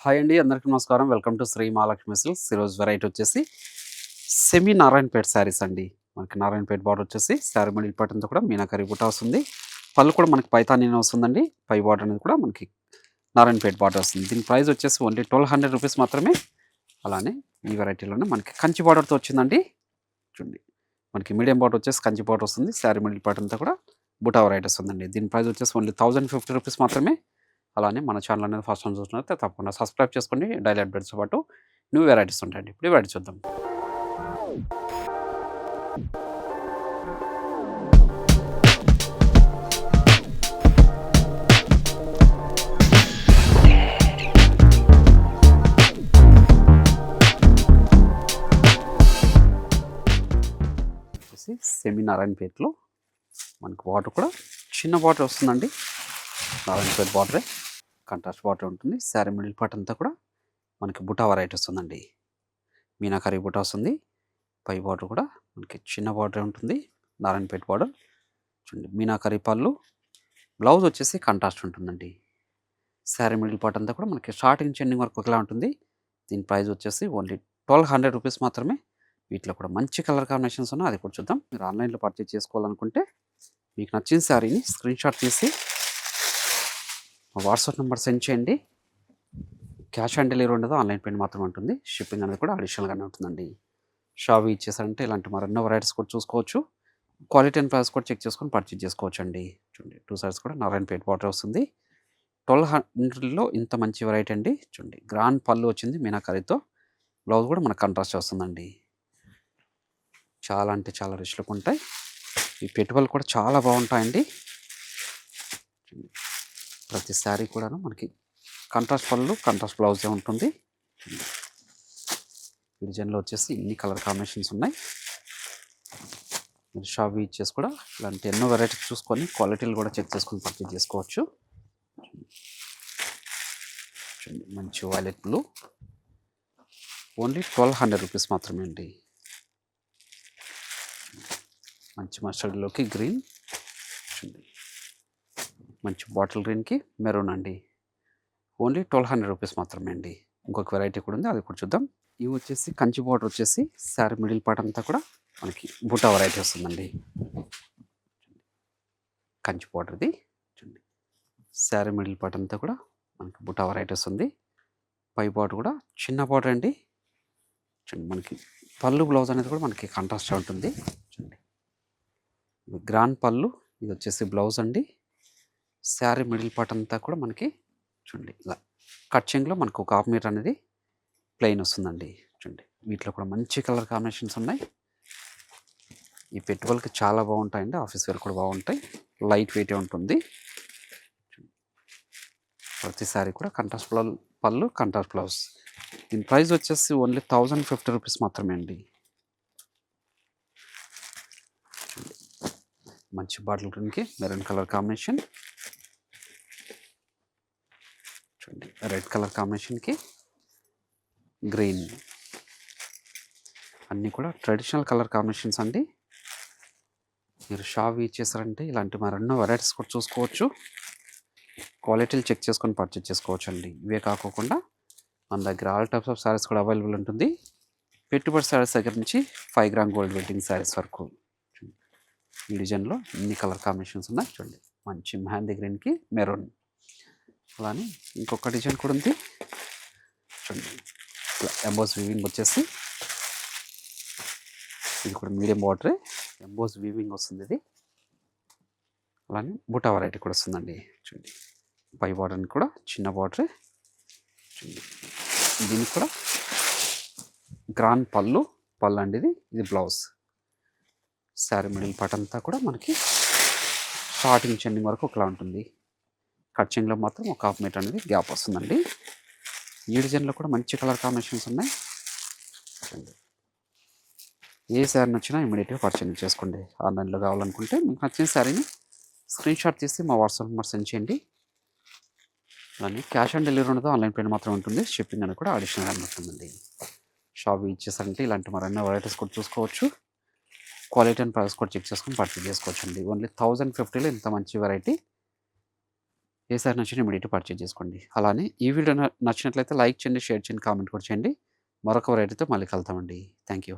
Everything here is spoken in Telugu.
హాయ్ అండి. అందరికీ నమస్కారం. Welcome to Shri Mahalakshmi silks. ఈరోజు వెరైటీ వచ్చేసి సెమీ నారాయణపేట్ శారీస్ అండి. మనకి నారాయణపేట్ బార్డర్ వచ్చేసి శారీ మిడిల్ పార్ట్ అంతా కూడా మీనాకరి బుట్ట వస్తుంది. పళ్ళు కూడా మనకి పైతానీనే వస్తుందండి. పై బార్డర్ అనేది కూడా మనకి నారాయణపేట్ బార్డర్ వస్తుంది. దీని ప్రైస్ వచ్చేసి ఓన్లీ 1200 రూపీస్ మాత్రమే. అలానే ఈ వెరైటీలోనే మనకి కంచి బార్డర్తో వచ్చిందండి. చూడండి, మనకి మీడియం బార్డర్ వచ్చేసి కంచి బార్డర్ వస్తుంది. శారీ మిడిల్ పార్ట్ అంతా కూడా బుటా వెరైటీ వస్తుందండి. దీని ప్రైస్ వచ్చేసి ఓన్లీ 1050 రూపీస్ మాత్రమే. అలానే మన ఛానల్ అనేది ఫస్ట్ టైం చూసినట్లయితే తప్పకుండా సబ్స్క్రైబ్ చేసుకోండి. డైలీ అప్డేట్స్తో పాటు న్యూ వెరైటీస్ ఉంటాయండి. ఇప్పుడు వెరైటీ చూద్దాం. సెమీ నారాయణపేటలో మనకు బార్డర్ కూడా చిన్న బార్డర్ వస్తుందండి. నారాయణపేట బార్డరే కాంట్రాస్ట్ బార్డర్ ఉంటుంది. శారీ మిడిల్ పార్ట్ అంతా కూడా మనకి బుటా వెరైటీ వస్తుందండి. మీనాకరి బుటా వస్తుంది. పై బార్డర్ కూడా మనకి చిన్న బార్డర్ ఉంటుంది. నారాయణపేట బార్డర్ చూడండి. మీనాకరి పళ్ళు, బ్లౌజ్ వచ్చేసి కాంట్రాస్ట్ ఉంటుందండి. శారీ మిడిల్ పార్ట్ అంతా కూడా మనకి స్టార్టింగ్ నుంచి ఎండింగ్ వరకు ఒకలా ఉంటుంది. దీని ప్రైస్ వచ్చేసి ఓన్లీ 1200 రూపీస్ మాత్రమే. వీటిలో కూడా మంచి కలర్ కాంబినేషన్స్ ఉన్నాయి, అది కూడా చూద్దాం. మీరు ఆన్లైన్లో పర్చేజ్ చేసుకోవాలనుకుంటే మీకు నచ్చిన శారీని స్క్రీన్ షాట్ తీసి వాట్సాప్ నెంబర్ సెండ్ చేయండి. క్యాష్ ఆన్ డెలివరీ ఉండదు, ఆన్లైన్ పేమెంట్ మాత్రమే ఉంటుంది. షిప్పింగ్ అనేది కూడా అడిషనల్గానే ఉంటుందండి. షాప్ ఇచ్చేసారంటే ఇలాంటి మరెన్నో వెరైటీస్ కూడా చూసుకోవచ్చు. క్వాలిటీ అండ్ ప్రైస్ కూడా చెక్ చేసుకొని పర్చేజ్ చేసుకోవచ్చు అండి. చూడండి, 2 సైడ్స్ కూడా నారాయణపేట బార్డర్ వస్తుంది. 1200లో ఇంత మంచి వెరైటీ అండి. చూడండి, గ్రాండ్ పళ్ళు వచ్చింది మీనాకరితో. బ్లౌజ్ కూడా మనకు కాంట్రాస్ట్ వస్తుందండి. చాలా అంటే చాలా రిచ్ లుక్ ఉంటాయి. ఈ పెట్టుబడులు కూడా చాలా బాగుంటాయండి. ప్రతి శారీ కూడాను మనకి కాంట్రాస్ట్ పళ్ళు, కాంట్రాస్ట్ బ్లౌజే ఉంటుంది. ఈ డిజైన్లో వచ్చేసి ఇన్ని కలర్ కాంబినేషన్స్ ఉన్నాయి. మీరు షాప్ ఇచ్చేసి కూడా ఇలాంటి ఎన్నో వెరైటీస్ చూసుకొని క్వాలిటీలు కూడా చెక్ చేసుకొని పర్చేజ్ చేసుకోవచ్చు. మంచి వైలెట్ బ్లూ, ఓన్లీ 1200 రూపీస్ మాత్రమే అండి. మంచి మస్టర్డ్లోకి గ్రీన్, మంచి బాటిల్ గ్రీన్కి మెరూన్ అండి. ఓన్లీ 1200 రూపీస్ మాత్రమే అండి. ఇంకొక వెరైటీ కూడా ఉంది, అది కూడా చూద్దాం. ఇవి వచ్చేసి కంచి బార్డర్ వచ్చేసి శారీ మిడిల్ పార్ట్ అంతా కూడా మనకి బుటా వెరైటీ వస్తుందండి. కంచి బార్డర్ది చూడండి. శారీ మిడిల్ పార్ట్ అంతా కూడా మనకి బుటా వెరైటీ వస్తుంది. పై బార్డర్ కూడా చిన్న బార్డర్ అండి. చూడండి, మనకి పళ్ళు బ్లౌజ్ అనేది కూడా మనకి కాంట్రాస్ట్ ఉంటుంది. చూడండి, గ్రాండ్ పళ్ళు, ఇది వచ్చేసి బ్లౌజ్ అండి. శారీ మిడిల్ పార్ట్ అంతా కూడా మనకి చూడండి ఇలా కట్చింగ్లో మనకు ఒక హాఫ్ మీటర్ అనేది ప్లెయిన్ వస్తుందండి. చూడండి, వీటిలో కూడా మంచి కలర్ కాంబినేషన్స్ ఉన్నాయి. ఈ పెట్టుబడులకి చాలా బాగుంటాయండి. ఆఫీస్ వేర్ కూడా బాగుంటాయి. లైట్ వెయిటే ఉంటుంది. ప్రతి శారీ కూడా కాంట్రాస్ట్ పళ్ళు, కాంట్రాస్ట్ బ్లౌజ్. దీని ప్రైస్ వచ్చేసి ఓన్లీ 1050 రూపీస్ మాత్రమే అండి. మంచి బాటిల్ గ్రీన్కి మెరూన్ కలర్ కాంబినేషన్, చూడండి రెడ్ కలర్ కాంబినేషన్కి గ్రీన్. అన్నీ కూడా ట్రెడిషనల్ కలర్ కాంబినేషన్స్ అండి. మీరు షాప్ ఇచ్చేసారంటే ఇలాంటి మరెన్నో వెరైటీస్ కూడా చూసుకోవచ్చు. క్వాలిటీలు చెక్ చేసుకొని పర్చేజ్ చేసుకోవచ్చు అండి. ఇవే కాకుండా మన దగ్గర ఆల్ టైప్స్ ఆఫ్ శారీస్ కూడా అవైలబుల్ ఉంటుంది. పెట్టుబడి శారీస్ దగ్గర నుంచి 5 గ్రామ్ గోల్డ్ వెడ్డింగ్ శారీస్ వరకు. ఈ డిజైన్లో ఇన్ని కలర్ కాంబినేషన్స్ ఉన్నాయి. చూడండి, మంచి మెహందీ గ్రీన్కి మెరూన్. అలానే ఇంకొక డిజైన్ కూడా ఉంది. చూడండి, ఎంబోస్ వీవింగ్ వచ్చేసి ఇది కూడా మీడియం బార్డరే, ఎంబోస్ వీవింగ్ వస్తుంది ఇది. అలానే బుటా వెరైటీ కూడా వస్తుందండి. చూడండి, పై బార్డర్ని కూడా చిన్న బార్డరే. చూడండి, దీనికి కూడా గ్రాండ్ పళ్ళు అండి. ఇది బ్లౌజ్. శారీ మిడిల్ పార్ట్ అంతా కూడా మనకి స్టార్టింగ్ ఎండింగ్ వరకు ఒకలా ఉంటుంది. కట్చింగ్లో మాత్రం ఒక హాఫ్ మీటర్ అనేది గ్యాప్ వస్తుందండి. ఈ డిజైన్లో కూడా మంచి కలర్ కాంబినేషన్స్ ఉన్నాయి. ఏ శారీ నచ్చినా ఇమీడియట్గా పర్చేజ్ చేసుకోండి. ఆన్లైన్లో కావాలనుకుంటే మీకు నచ్చిన శారీని స్క్రీన్ షాట్ తీసి మా వాట్సాప్ నెంబర్ సెండ్ చేయండి. అలానే క్యాష్ ఆన్ డెలివరీ ఉండదు, ఆన్లైన్ పేమెంట్ మాత్రం ఉంటుంది. షిప్పింగ్ అనేది కూడా అడిషనల్గా ఉంటుందండి. షాప్ ఇచ్చేసారంటే ఇలాంటి మరెన్నో వెరైటీస్ కూడా చూసుకోవచ్చు. క్వాలిటీ అండ్ ప్రైస్ కూడా చెక్ చేసుకొని పర్చేజ్ చేసుకోవచ్చు అండి. ఓన్లీ 1050లో ఇంత మంచి వెరైటీ ఏ సారీ నచ్చినా ఇమీడియట్‌గా పర్చేజ్ చేసుకోండి. అలానే ఈ వీడియో నచ్చినట్లయితే లైక్ చేయండి, షేర్ చేయండి, కామెంట్ కూడా చేయండి. మరొక వెరైటీతో మళ్ళీ కలుద్దామండి. Thank you.